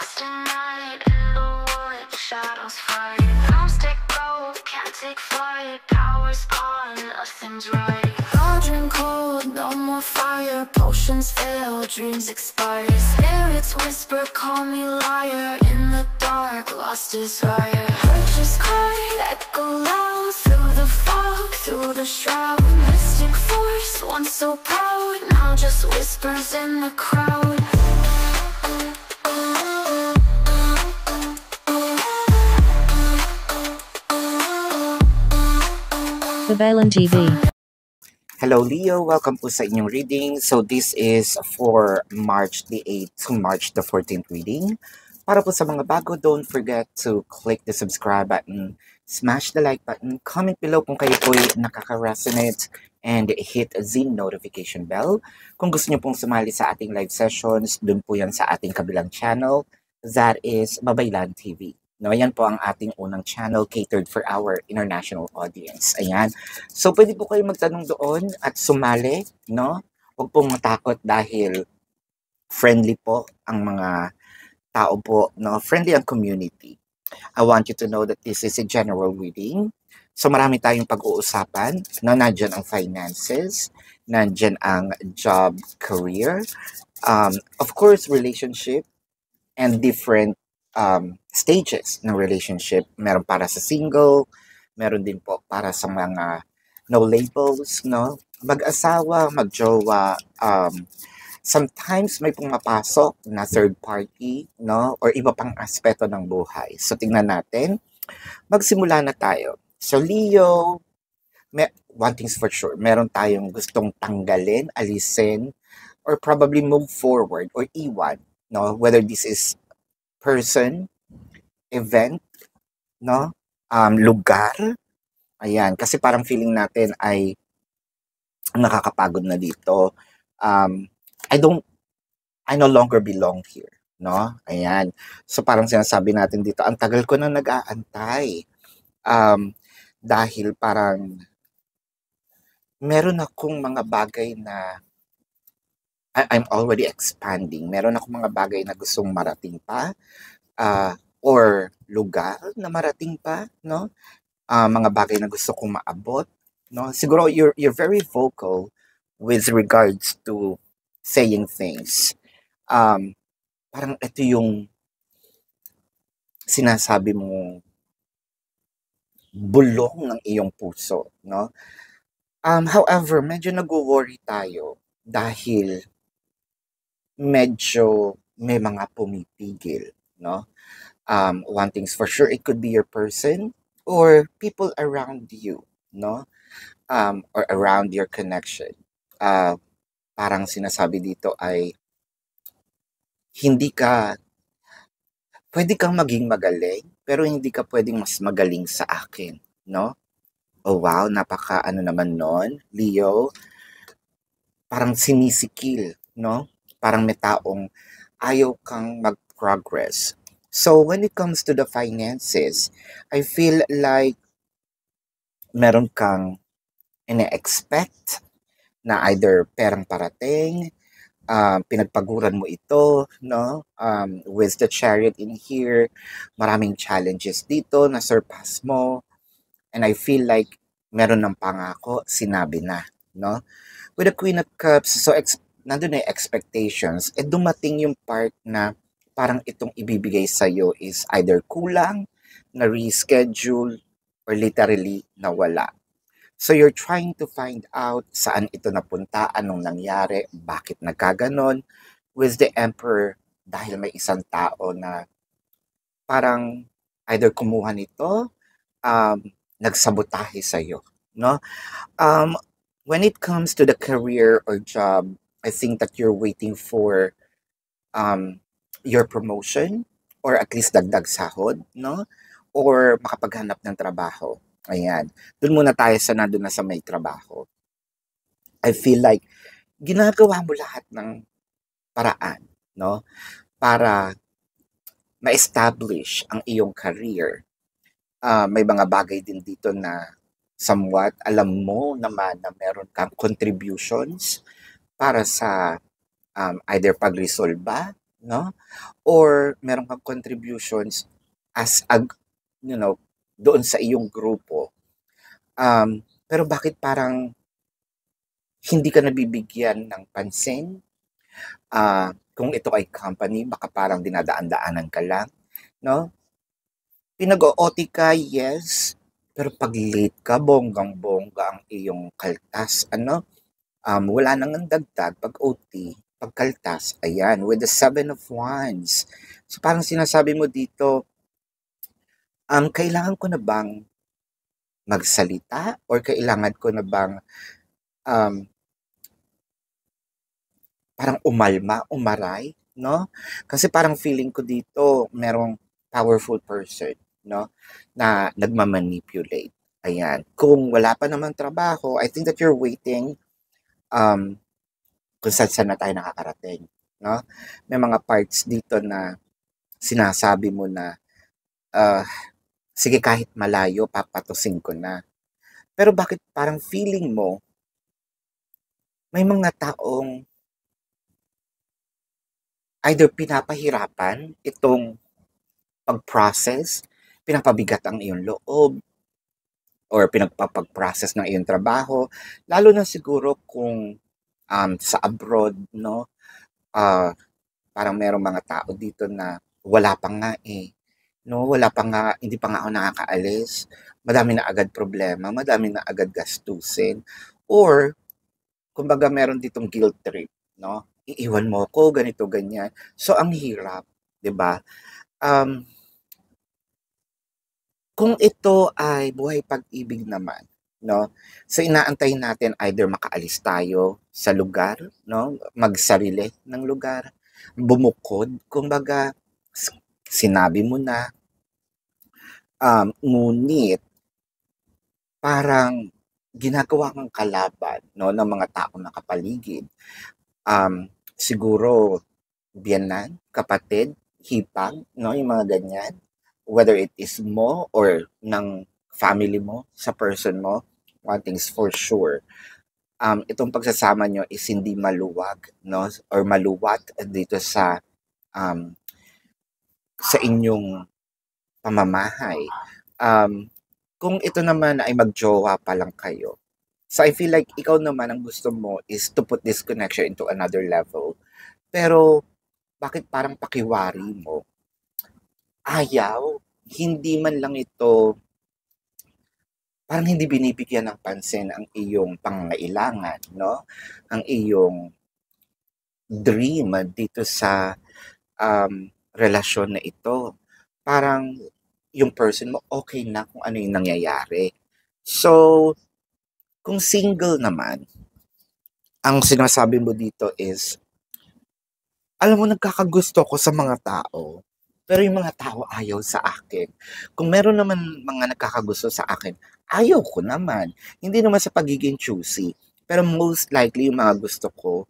lost in night, in the wood, shadows fight. Arms take gold, can't take flight. Power's gone, nothing's right. Cauldron cold, no more fire. Potions fail, dreams expire. Spirits whisper, call me liar. In the dark, lost desire. Purchase cry, echo loud. Through the fog, through the shroud. Mystic force, once so proud, now just whispers in the crowd. Babalan TV. Hello Leo, welcome po sa inyong reading. So this is for March the 8th to March the 14th reading. Para po sa mga bago, don't forget to click the subscribe button, smash the like button, comment below kung kayo po nakaka-resonate, and hit the notification bell. Kung gusto niyo pong sumali sa ating live sessions, dun po yan sa ating kabilang channel, that is Babaylan TV. No, yan po ang ating unang channel catered for our international audience. Ayan. So, pwede po kayo magtanong doon at sumali, no? Huwag pong matakot dahil friendly po ang mga tao po, no? Friendly ang community. I want you to know that this is a general reading. So, marami tayong pag-uusapan, no? Nandyan ang finances, nandyan ang job, career, of course, relationship, and different stages ng relationship. Meron para sa single, meron din po para sa mga no labels, no? Mag-asawa, mag-jowa, sometimes may pumapasok na third party, no? Or iba pang aspeto ng buhay. So, tingnan natin. Magsimula na tayo. So, Leo, one thing's for sure, meron tayong gustong tanggalin, alisin, or probably move forward or iwan, no? Whether this is person, event, no? Lugar. Ayan, kasi parang feeling natin ay nakakapagod na dito. I no longer belong here, no? Ayan. So parang sinasabi natin dito, ang tagal ko na nag-aantay. Dahil parang meron akong mga bagay na I'm already expanding. Meron akong mga bagay na gustong marating pa, or lugar na marating pa, no? Mga bagay na gusto kong maabot, no? Siguro you're very vocal with regards to saying things. Parang ito yung sinasabi mo bulong ng iyong puso, no? However, medyo nag-worry tayo dahil medyo may mga pumipigil, no? One thing's for sure, it could be your person or people around you, no? Or around your connection. Parang sinasabi dito ay pwede kang maging magaling, pero hindi ka pwedeng mas magaling sa akin, no? Oh wow, napaka ano naman nun, Leo. Parang sinisikil, no? Parang may taong ayaw kang mag-progress. So, when it comes to the finances, I feel like meron kang ine-expect na either perang parating, pinagpaguran mo ito, no? With the Chariot in here, maraming challenges dito na surpass mo. And I feel like meron ng pangako, sinabi na, no? With the Queen of Cups, so nandun na yung expectations, dumating yung part na parang itong ibibigay sa'yo is either kulang, na reschedule, or literally nawala. So you're trying to find out saan ito napunta, anong nangyari, bakit nagkaganon. With the Emperor, dahil may isang tao na parang either kumuha nito, nagsabotahe sa'yo, no? When it comes to the career or job, I think that you're waiting for your promotion or at least dagdag sahod, no? Or makapaghanap ng trabaho. Ayan. Doon muna tayo sa nandun na sa may trabaho. I feel like ginagawa mo lahat ng paraan, no? Para ma-establish ang iyong career. May mga bagay din dito na somewhat alam mo naman na meron kang contributions para sa either pagresolba, no? Or meron kang contributions as a, you know, doon sa iyong grupo. Pero bakit parang hindi ka nabibigyan ng pansin? Kung ito ay company, baka parang dinadaan-daanan ka lang, no? Pinag-o-OT ka, yes, pero pag late ka, bonggang-bongga ang iyong kaltas, ano? Wala nang ang dagdag pag OT, pag kaltas, ayan, with the Seven of Wands. So parang sinasabi mo dito, kailangan ko na bang magsalita or kailangan ko na bang um, parang umalma, umaray, no? Kasi parang feeling ko dito merong powerful person, no? Na nagmamanipulate. Ayan. Kung wala pa naman trabaho, I think that you're waiting um, kung saan na tayo nakakarating, no? May mga parts dito na sinasabi mo na, ah, sige kahit malayo, papatusin ko na. Pero bakit parang feeling mo, may mga taong either pinapahirapan itong pag-process, pinapabigat ang iyong loob, or pinagpapag-process ng iyong trabaho, lalo na siguro kung sa abroad, no? Ah, parang merong mga tao dito na wala pa nga eh, no? Wala pa nga, hindi pa nga ako nakakaalis. Madami na agad problema, madami na agad gastusin. Or, kumbaga meron ditong guilt trip, no? Iiwan mo ko, ganito, ganyan. So, ang hirap, 'di ba? Um, Kung ito ay buhay pag-ibig naman, 'no, so inaantay natin either makaalis tayo sa lugar, 'no, magsarili ng lugar, bumukod kumbaga, sinabi mo na, ngunit parang ginagawa kang kalaban, 'no, ng mga taong nakapaligid. Siguro biyenan, kapatid, hipag, 'no, yung mga ganyan. Whether it is mo or ng family mo, sa person mo, one thing's for sure, itong pagsasama nyo is hindi maluwag, no? Or maluwat dito um, sa inyong pamamahay. Kung ito naman ay magjowa pa lang kayo, so I feel like ikaw naman ang gusto mo is to put this connection into another level. Pero bakit parang pakiwari mo? Ayaw, hindi man lang ito, parang hindi binibigyan ng pansin ang iyong pangangailangan, no? Ang iyong dream dito sa relasyon na ito. Parang yung person mo, okay na kung ano yung nangyayari. So, kung single naman, ang sinasabi mo dito is, alam mo, nagkakagusto ko sa mga tao, pero yung mga tao ayaw sa akin. Kung meron naman mga nagkakagusto sa akin, ayaw ko naman. Hindi naman sa pagiging choosy, pero most likely yung mga gusto ko,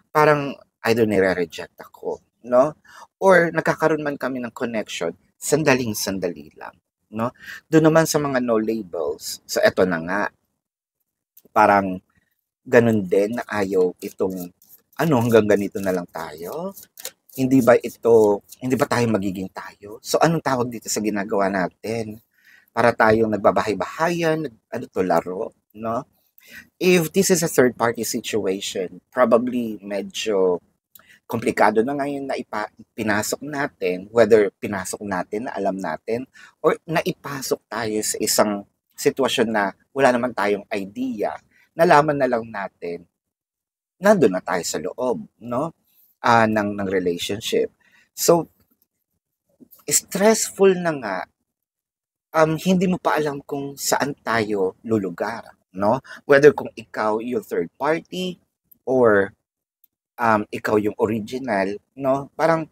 parang either nire-reject ako, no? Or nagkakaroon man kami ng connection, sandaling-sandali lang, no? Doon naman sa mga no labels, so eto na nga, parang ganun din na ayaw itong, ano, hanggang ganito na lang tayo? Hindi ba tayo magiging tayo? So, anong tawag dito sa ginagawa natin? Para tayong nagbabahay-bahayan, ano to, laro, no? If this is a third-party situation, probably medyo komplikado na ngayon na pinasok natin, whether pinasok natin na alam natin, or naipasok tayo sa isang sitwasyon na wala naman tayong idea, nalaman na lang natin, nandun na tayo sa loob, no? Ng relationship. So, stressful na nga, hindi mo pa alam kung saan tayo lulugar, no? Whether kung ikaw yung third party or ikaw yung original, no? Parang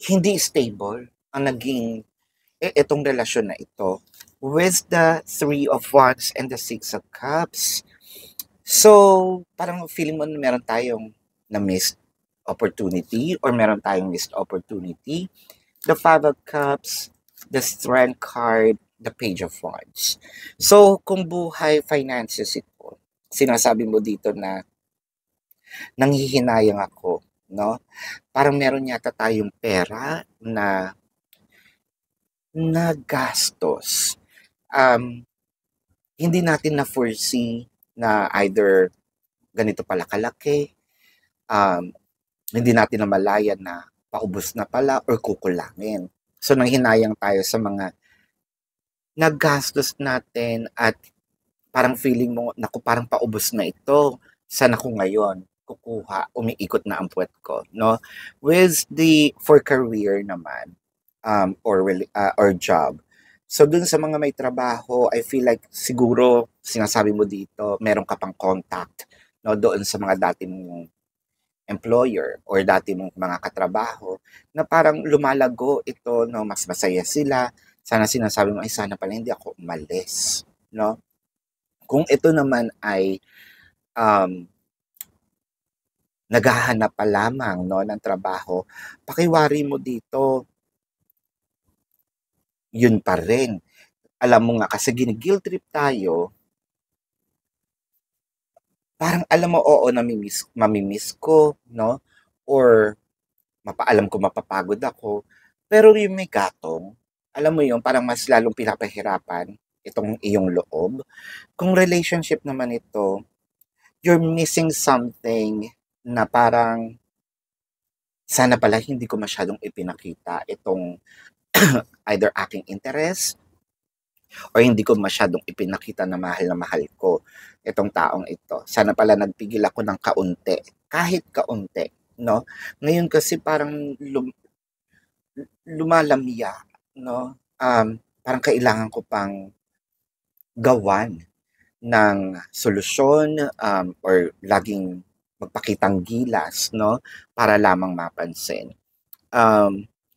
hindi stable ang naging itong relasyon na ito with the Three of Wands and the Six of Cups. So, parang feeling mo na meron tayong na-missed opportunity or meron tayong missed opportunity. The Five of Cups, the Strength card, the Page of Wands. So, kung buhay finances ito, sinasabi mo dito na nanghihinayang ako, no? Parang meron yata tayong pera na nagastos. Um, Hindi natin na-foresee na either ganito pala kalaki, um, hindi natin namalayan na paubos na pala or kukulangin. So, nanghinayang tayo sa mga nagastos natin at parang feeling mo, naku, parang paubos na ito. Saan ako ngayon? Kukuha, umiikot na ang puwet ko, no? For career naman, or job. So, dun sa mga may trabaho, I feel like siguro, sinasabi mo dito, meron ka pang contact, no, doon sa mga dati mong employer or dati mong mga katrabaho na parang lumalago ito, no, mas masaya sila. Sana sinasabi mo, ay sana pala hindi ako umalis, no? Kung ito naman ay um, naghahanap pa lamang, no, ng trabaho, pakiwari mo dito, yun pa rin. Alam mo nga, kasi gini-guilt trip tayo, parang alam mo, oo, mamimiss ko, no? Or alam ko mapapagod ako. Pero yung may gatong, alam mo yun, parang mas lalong pinapahirapan itong iyong loob. Kung relationship naman ito, you're missing something na parang sana pala hindi ko masyadong ipinakita itong either aking interest or hindi ko masyadong ipinakita na mahal ko itong taong ito. Sana pala nagpigil ako ng kaunti, kahit kaunti, no? Ngayon kasi parang lumalamya, no? Parang kailangan ko pang gawan ng solusyon, or laging magpakitang gilas, no? Para lamang mapansin.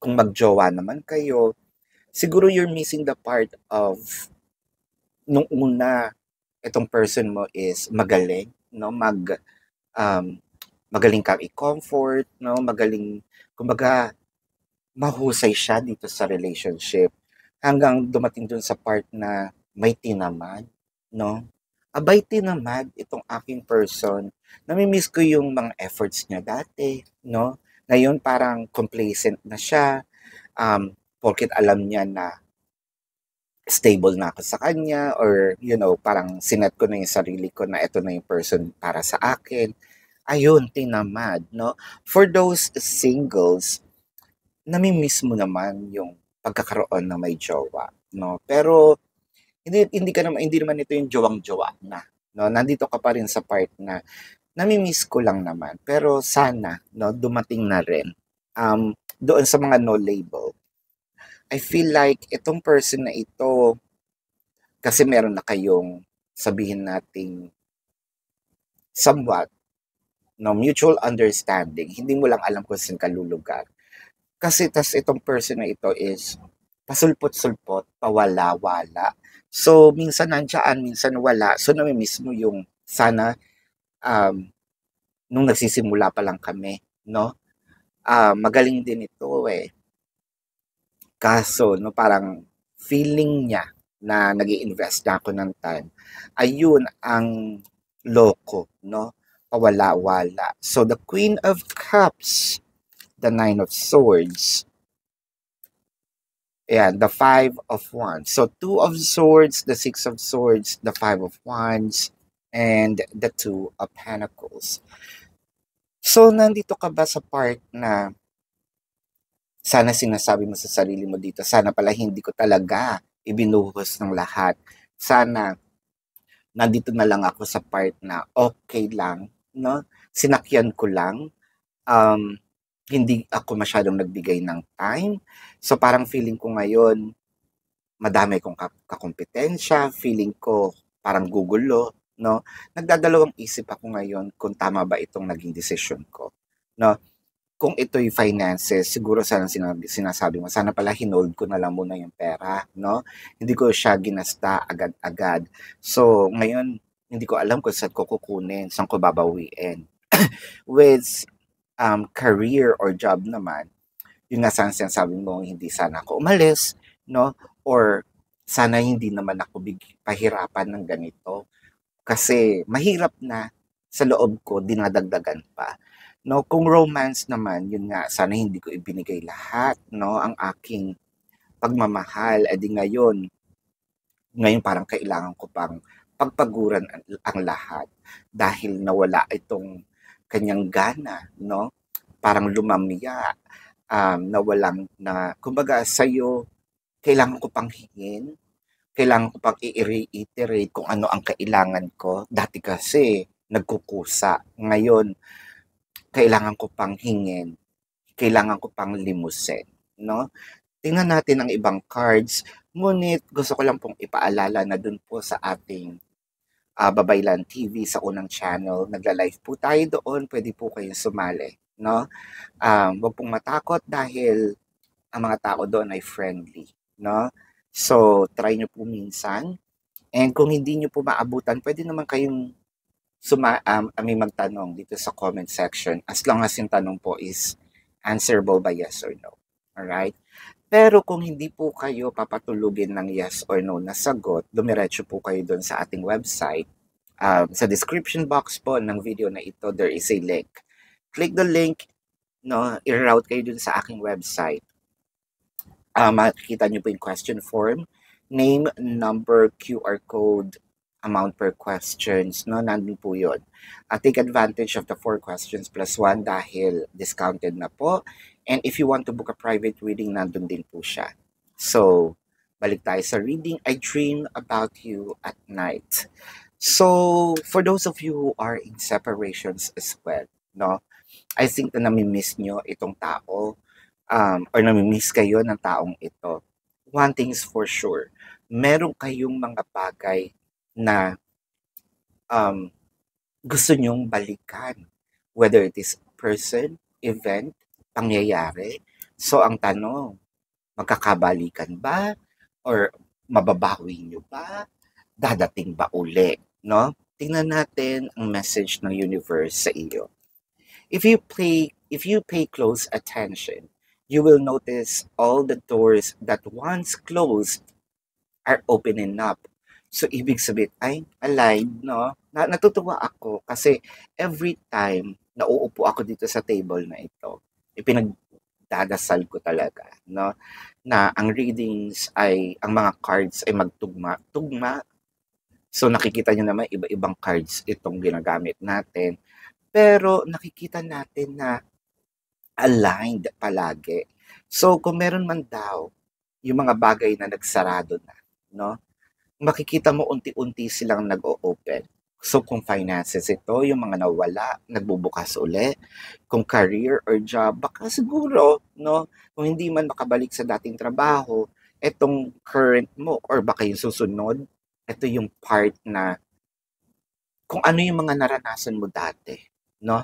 Kung magjowa naman kayo, siguro you're missing the part of nung una itong person mo is magaling, no? Magaling kang i-comfort, no? Magaling, kumbaga, mahusay siya dito sa relationship hanggang dumating dun sa part na may tinamad, no? Abay, tinamad itong aking person. Nami-miss ko yung mga efforts niya dati, no? Ngayon parang complacent na siya, porket alam niya na stable na ako sa kanya, or parang sinet ko na yung sarili ko na ito na yung person para sa akin. Ayun, tinamad, no? For those singles, nami-miss mo naman yung pagkakaroon ng may jowa, no? Pero hindi naman ito yung jowang-jowa na, no? Nandito ka pa rin sa part na nami-miss ko lang naman. Pero sana, no, dumating na rin. Doon sa mga no label, I feel like itong person na ito, kasi meron na kayong, sabihin nating somewhat, no, mutual understanding. Hindi mo lang alam kung saan ka lulugar. Kasi itong person na ito is pasulpot-sulpot, pawala-wala. So, minsan nandiyan, minsan wala. So, nami-miss mo yung sana nung nagsisimula pa lang kami, no? Magaling din ito eh. Kaso, no, parang feeling niya na nag-i-invest na ako ng time, ayun ang loko, no? Pawala-wala. So, the Queen of Cups, the Nine of Swords, and the Five of Wands. So, Two of Swords, the Six of Swords, the Five of Wands, and the Two of Pentacles. So, nandito ka ba sa part na sana sinasabi mo sa sarili mo dito, sana pala hindi ko talaga ibinuhos ng lahat. Sana nandito na lang ako sa part na okay lang, no? Sinakyan ko lang. Hindi ako masyadong nagbigay ng time. So parang feeling ko ngayon, madami kong kakompetensya, feeling ko parang gugulo, no? Nagdadalawang isip ako ngayon kung tama ba itong naging decision ko, no? Kung ito'y finances, siguro sana sinasabi mo, sana pala hinold ko na lang muna yung pera, no? Hindi ko siya ginasta agad-agad. So, ngayon, hindi ko alam kung saan ko kukunin, saan ko babawiin. With career or job naman, yun nga sana sinasabi mo, hindi sana ako umalis, no? Or sana hindi naman ako pahirapan ng ganito. Kasi mahirap na sa loob ko, dinadagdagan pa. No, kung romance naman, yun nga, sana hindi ko ibinigay lahat, no, ang aking pagmamahal. Eh di ngayon parang kailangan ko pang pagpaguran ang lahat dahil nawala itong kanyang gana, no? Parang lumamya, nawalang na, kumbaga sa'yo, kailangan ko pang hingin, kailangan ko pang i-reiterate kung ano ang kailangan ko. Dati kasi, nagkukusa. Ngayon, kailangan ko pang hingin, kailangan ko pang limusin, no? Tingnan natin ang ibang cards, ngunit gusto ko lang pong ipaalala na dun po sa ating Babaylan TV sa unang channel, nagla-live po tayo doon, pwede po kayong sumali, no? Huwag pong matakot dahil ang mga tao doon ay friendly, no? So, try nyo po minsan. And kung hindi nyo po maabutan, pwede naman kayong may magtanong dito sa comment section as long as yung tanong po is answerable by yes or no. Alright? Pero kung hindi po kayo papatulugin ng yes or no na sagot, dumiretso po kayo doon sa ating website. Sa description box po ng video na ito, there is a link. Click the link, no, i-route kayo doon sa aking website. Makikita nyo po yung question form, name, number, QR code, amount per questions, no, nandun po yun. Take advantage of the 4 questions plus 1 dahil discounted na po. And if you want to book a private reading, nandun din po siya. So, balik tayo sa reading. I dream about you at night. So, for those of you who are in separations as well, no, I think na nami-miss nyo itong tao, or nami-miss kayo ng taong ito. One thing is for sure, meron kayong mga bagay na gusto nyong balikan. Whether it is person, event, pangyayari. So, ang tanong, magkakabalikan ba? Or mababawi nyo ba? Dadating ba uli? No? Tingnan natin ang message ng universe sa iyo. If you pay close attention, you will notice all the doors that once closed are opening up. So, ibig sabihin, ay, aligned, no? Natutuwa ako kasi every time na uupo ako dito sa table na ito, ipinagdadasal ko talaga, no? Na ang readings ay, ang mga cards ay magtugma. So, nakikita nyo naman, iba-ibang cards itong ginagamit natin. Pero, nakikita natin na aligned palagi. So, kung meron man daw, yung mga bagay na nagsarado na, no? Makikita mo unti-unti silang nag-o-open. So, kung finances ito, yung mga nawala, nagbubukas uli. Kung career or job, baka siguro, no? Kung hindi man makabalik sa dating trabaho, etong current mo, or baka yung susunod, ito yung part na kung ano yung mga naranasan mo dati, no?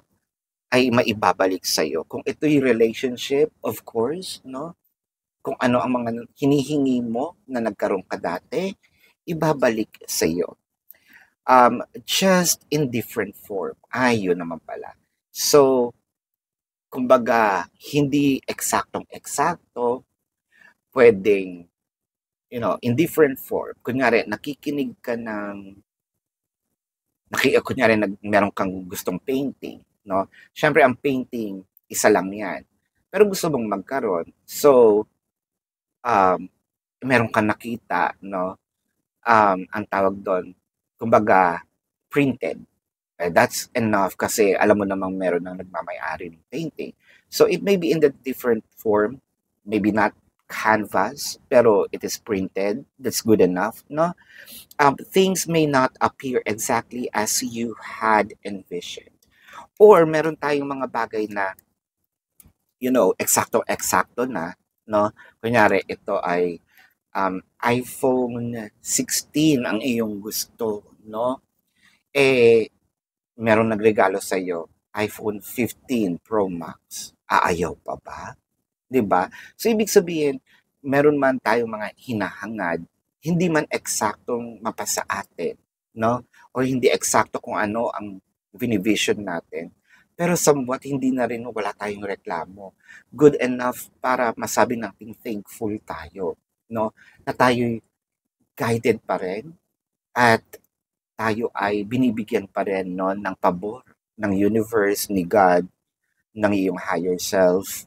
Ay maibabalik sa'yo. Kung ito yung relationship, of course, no? Kung ano ang mga hinihingi mo na nagkaroon ka dati, ibabalik sa iyo. Just in different form. Yun naman pala. So, kumbaga, hindi eksaktong-eksakto, pwedeng, in different form. Kunyari, nakikinig ka kunyari, meron kang gustong painting, no? Siyempre, ang painting, isa lang yan. Pero gusto mong magkaroon. So, meron kang nakita, no? Ang tawag doon, kumbaga, printed. That's enough kasi alam mo namang meron ng nagmamayari ng painting. So, it may be in the different form, maybe not canvas, pero it is printed. That's good enough, no? Things may not appear exactly as you had envisioned. Or meron tayong mga bagay na, eksakto-eksakto na, no? Kunyari, ito ay iPhone 16 ang iyong gusto, no? Meron nagregalo sa iyo, iPhone 15 Pro Max. Aayaw pa ba? 'Di ba? So ibig sabihin, meron man tayong mga hinahangad, hindi man eksaktong mapasa atin, no? O hindi eksakto kung ano ang vinivision natin. Pero somewhat hindi na rin wala tayong reklamo. Good enough para masabi nating thankful tayo, no? Na tayo'y guided pa rin at tayo ay binibigyan pa rin, no, ng pabor ng universe, ni God, ng iyong higher self,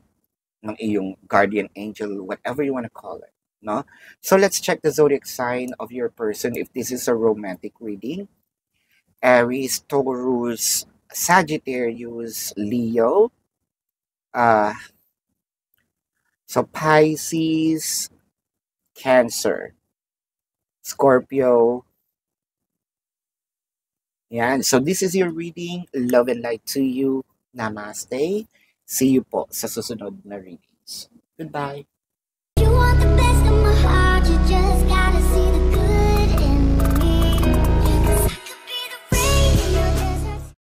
ng iyong guardian angel, whatever you want to call it. No? So let's check the zodiac sign of your person if this is a romantic reading. Aries, Taurus, Sagittarius, Leo. So Pisces, Cancer, Scorpio. Yan. So this is your reading. Love and light to you. Namaste. See you po sa susunod na readings. Goodbye. You want the best of my heart, you just